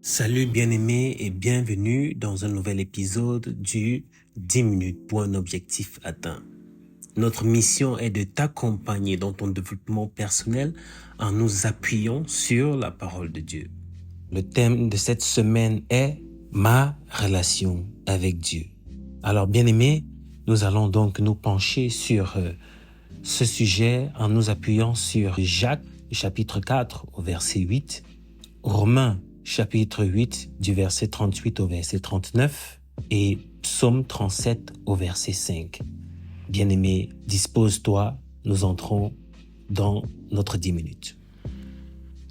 Salut bien-aimé et bienvenue dans un nouvel épisode du 10 minutes pour un objectif atteint. Notre mission est de t'accompagner dans ton développement personnel en nous appuyant sur la parole de Dieu. Le thème de cette semaine est ma relation avec Dieu. Alors bien-aimé, nous allons donc nous pencher sur ce sujet en nous appuyant sur Jacques chapitre 4 au verset 8, Romains chapitre 8 du verset 38 au verset 39 et Psaume 37 au verset 5. Bien-aimé, dispose-toi, nous entrons dans notre 10 minutes.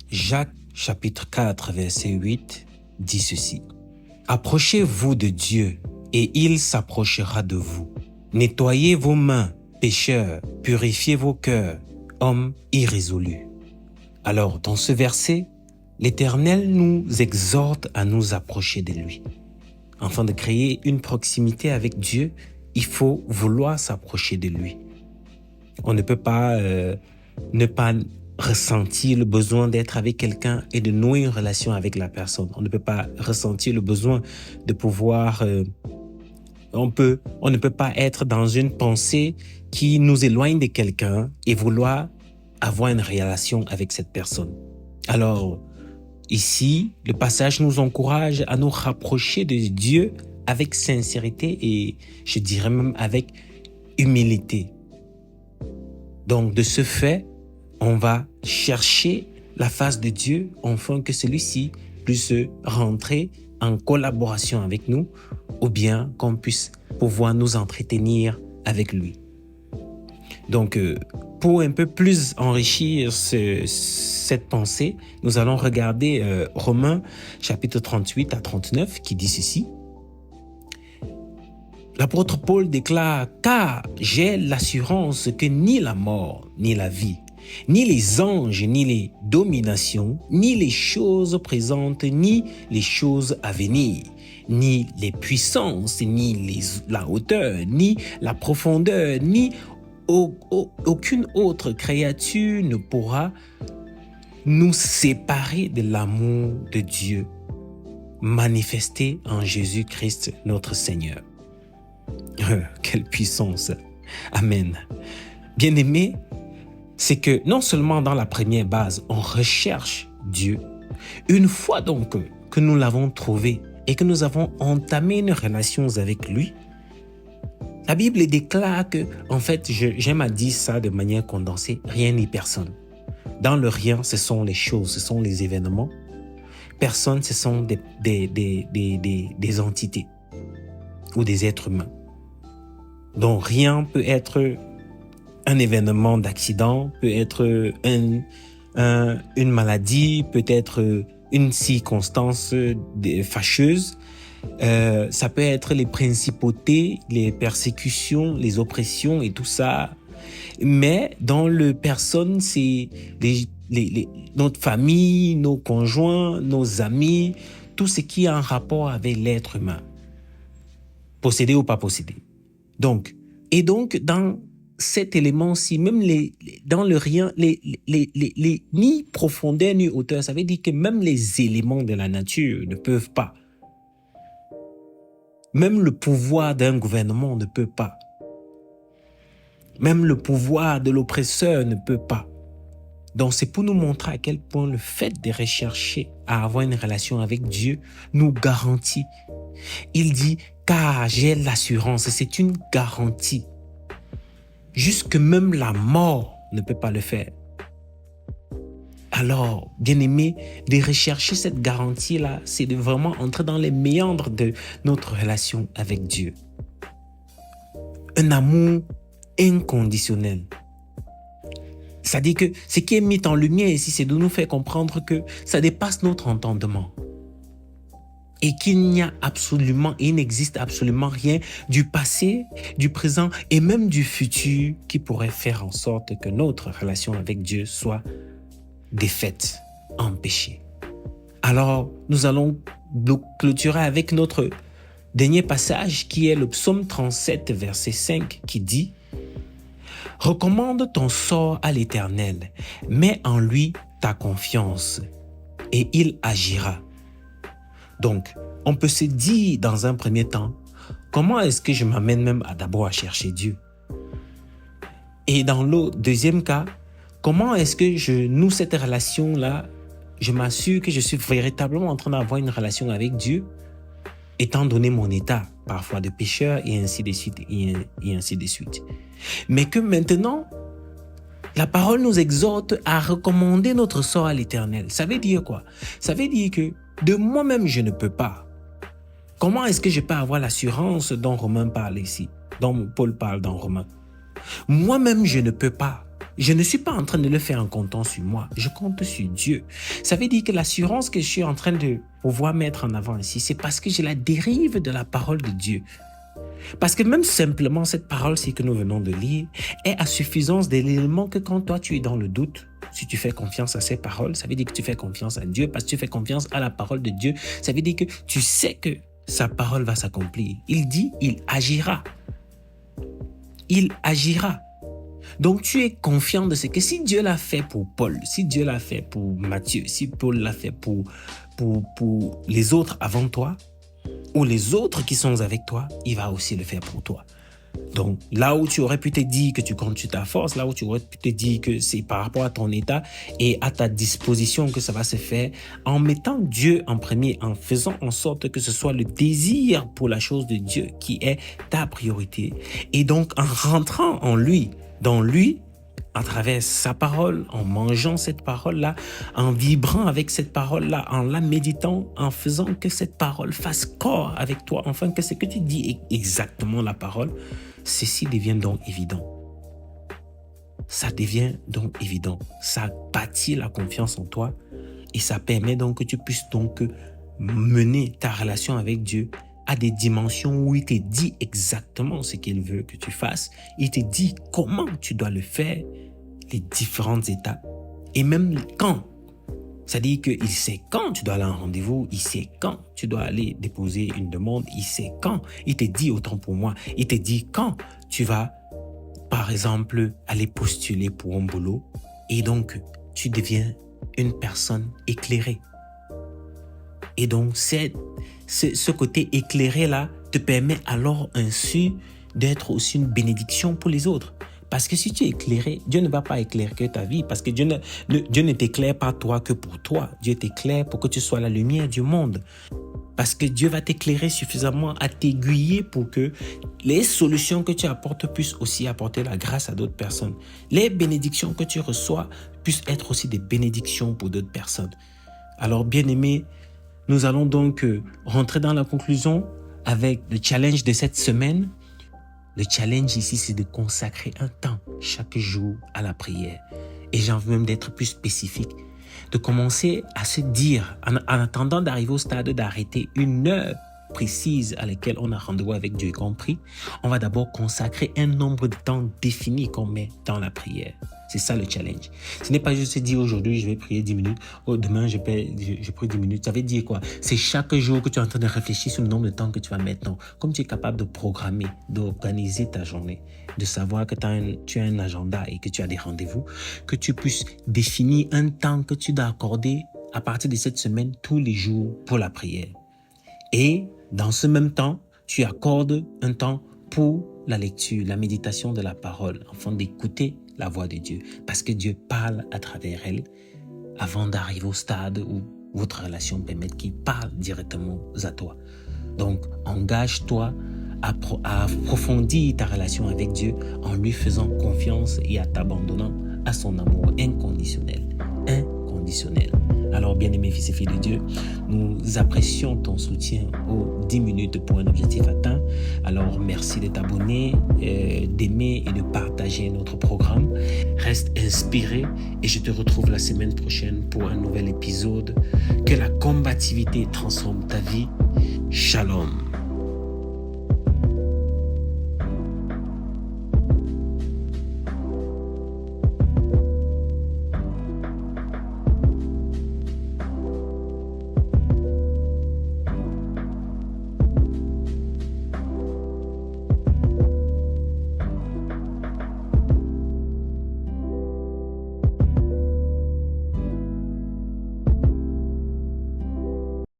Jacques chapitre 4 verset 8 dit ceci. Approchez-vous de Dieu et il s'approchera de vous. Nettoyez vos mains, pécheurs, purifiez vos cœurs, hommes irrésolus. Alors, dans ce verset, l'Éternel nous exhorte à nous approcher de lui. Afin de créer une proximité avec Dieu, il faut vouloir s'approcher de lui. On ne peut pas ne pas ressentir le besoin d'être avec quelqu'un et de nouer une relation avec la personne. On ne peut pas ressentir le besoin de pouvoir... on ne peut pas être dans une pensée qui nous éloigne de quelqu'un et vouloir avoir une relation avec cette personne. Alors, ici, le passage nous encourage à nous rapprocher de Dieu avec sincérité et je dirais même avec humilité. Donc, de ce fait, on va chercher la face de Dieu afin que celui-ci puisse rentrer en collaboration avec nous ou bien qu'on puisse pouvoir nous entretenir avec lui. Donc, pour un peu plus enrichir cette pensée, nous allons regarder Romains chapitre 38 à 39 qui dit ceci. L'apôtre Paul déclare « Car j'ai l'assurance que ni la mort, ni la vie, ni les anges, ni les dominations, ni les choses présentes, ni les choses à venir, ni les puissances, ni la hauteur, ni la profondeur, ni aucune autre créature ne pourra nous séparer de l'amour de Dieu manifesté en Jésus-Christ notre Seigneur. Quelle puissance! Amen. Bien-aimé, c'est que non seulement dans la première base, on recherche Dieu. Une fois donc que nous l'avons trouvé et que nous avons entamé une relation avec lui, la Bible déclare que, en fait, j'aime à dire ça de manière condensée, rien ni personne. Dans le rien, ce sont les choses, ce sont les événements. Personne, ce sont des entités ou des êtres humains. Donc rien peut être un événement d'accident, peut être une maladie, peut être une circonstance fâcheuse. Ça peut être les principautés, les persécutions, les oppressions et tout ça. Mais dans le personne, c'est notre famille, nos conjoints, nos amis, tout ce qui est en rapport avec l'être humain. Possédé ou pas possédé. Donc, dans cet élément-ci, même dans le rien, ni profondeur ni hauteur, ça veut dire que même les éléments de la nature ne peuvent pas. Même le pouvoir d'un gouvernement ne peut pas. Même le pouvoir de l'oppresseur ne peut pas. Donc c'est pour nous montrer à quel point le fait de rechercher à avoir une relation avec Dieu nous garantit. Il dit « car j'ai l'assurance », c'est une garantie. Jusque même la mort ne peut pas le faire. Alors, bien-aimé, de rechercher cette garantie-là, c'est de vraiment entrer dans les méandres de notre relation avec Dieu. Un amour inconditionnel. C'est-à-dire que ce qui est mis en lumière ici, c'est de nous faire comprendre que ça dépasse notre entendement. Et qu'il n'y a absolument, il n'existe absolument rien du passé, du présent et même du futur qui pourrait faire en sorte que notre relation avec Dieu soit défaite, empêchée. Alors, nous allons clôturer avec notre dernier passage qui est le psaume 37, verset 5 qui dit « Recommande ton sort à l'Éternel, mets en lui ta confiance et il agira. Donc, on peut se dire dans un premier temps, comment est-ce que je m'amène même d'abord à chercher Dieu? Et dans le deuxième cas, comment est-ce que je noue cette relation-là? Je m'assure que je suis véritablement en train d'avoir une relation avec Dieu, étant donné mon état, parfois de pécheur, et ainsi de suite, et ainsi de suite. Mais que maintenant, la parole nous exhorte à recommander notre sort à l'Éternel. Ça veut dire quoi? Ça veut dire que de moi-même, je ne peux pas. Comment est-ce que je peux avoir l'assurance dont Romain parle ici, dont Paul parle dans Romains? Moi-même, je ne peux pas. Je ne suis pas en train de le faire en comptant sur moi. Je compte sur Dieu. Ça veut dire que l'assurance que je suis en train de pouvoir mettre en avant ici, c'est parce que j'ai la dérive de la parole de Dieu. Parce que même simplement, cette parole-ci que nous venons de lire est à suffisance de l'élément que quand toi, tu es dans le doute, si tu fais confiance à ces paroles, ça veut dire que tu fais confiance à Dieu. Parce que tu fais confiance à la parole de Dieu, ça veut dire que tu sais que sa parole va s'accomplir. Il dit, il agira. Il agira. Donc, tu es confiant de ce que si Dieu l'a fait pour Paul, si Dieu l'a fait pour Matthieu, si Paul l'a fait pour les autres avant toi, ou les autres qui sont avec toi, il va aussi le faire pour toi. Donc, là où tu aurais pu te dire que tu comptes sur ta force, là où tu aurais pu te dire que c'est par rapport à ton état et à ta disposition que ça va se faire, en mettant Dieu en premier, en faisant en sorte que ce soit le désir pour la chose de Dieu qui est ta priorité. Et donc, en rentrant en lui, dans lui, à travers sa parole, en mangeant cette parole-là, en vibrant avec cette parole-là, en la méditant, en faisant que cette parole fasse corps avec toi, enfin que ce que tu dis est exactement la parole, ceci devient donc évident. Ça devient donc évident. Ça bâtit la confiance en toi et ça permet donc que tu puisses donc mener ta relation avec Dieu à des dimensions où il te dit exactement ce qu'il veut que tu fasses. Il te dit comment tu dois le faire, les différentes étapes et même quand. C'est-à-dire qu'il sait quand tu dois aller à un rendez-vous, il sait quand tu dois aller déposer une demande, il sait quand. Il te dit autant pour moi, il te dit quand tu vas, par exemple, aller postuler pour un boulot et donc tu deviens une personne éclairée. Et donc, ce côté éclairé-là te permet alors ainsi d'être aussi une bénédiction pour les autres. Parce que si tu es éclairé, Dieu ne va pas éclairer ta vie. Parce que Dieu ne t'éclaire pas toi que pour toi. Dieu t'éclaire pour que tu sois la lumière du monde. Parce que Dieu va t'éclairer suffisamment à t'aiguiller pour que les solutions que tu apportes puissent aussi apporter la grâce à d'autres personnes. Les bénédictions que tu reçois puissent être aussi des bénédictions pour d'autres personnes. Alors, bien-aimés, nous allons donc rentrer dans la conclusion avec le challenge de cette semaine. Le challenge ici, c'est de consacrer un temps chaque jour à la prière. Et j'ai envie même d'être plus spécifique, de commencer à se dire, en attendant d'arriver au stade d'arrêter une heure précise à laquelle on a rendez-vous avec Dieu compris, on va d'abord consacrer un nombre de temps défini qu'on met dans la prière. C'est ça le challenge. Ce n'est pas juste se dire aujourd'hui je vais prier 10 minutes, demain je prie 10 minutes. Ça veut dire quoi? C'est chaque jour que tu es en train de réfléchir sur le nombre de temps que tu vas mettre. Non. Comme tu es capable de programmer, d'organiser ta journée, de savoir que tu as un agenda et que tu as des rendez-vous, que tu puisses définir un temps que tu dois accorder à partir de cette semaine tous les jours pour la prière. Et dans ce même temps, tu accordes un temps pour la lecture, la méditation de la parole, afin d'écouter la voix de Dieu. Parce que Dieu parle à travers elle avant d'arriver au stade où votre relation permet qu'il parle directement à toi. Donc, engage-toi à approfondir ta relation avec Dieu en lui faisant confiance et à t'abandonnant à son amour inconditionnel. Inconditionnel. Alors, bien-aimés fils et filles de Dieu, nous apprécions ton soutien aux 10 minutes pour un objectif atteint. Alors, merci de t'abonner, d'aimer et de partager notre programme. Reste inspiré et je te retrouve la semaine prochaine pour un nouvel épisode. Que la combativité transforme ta vie. Shalom.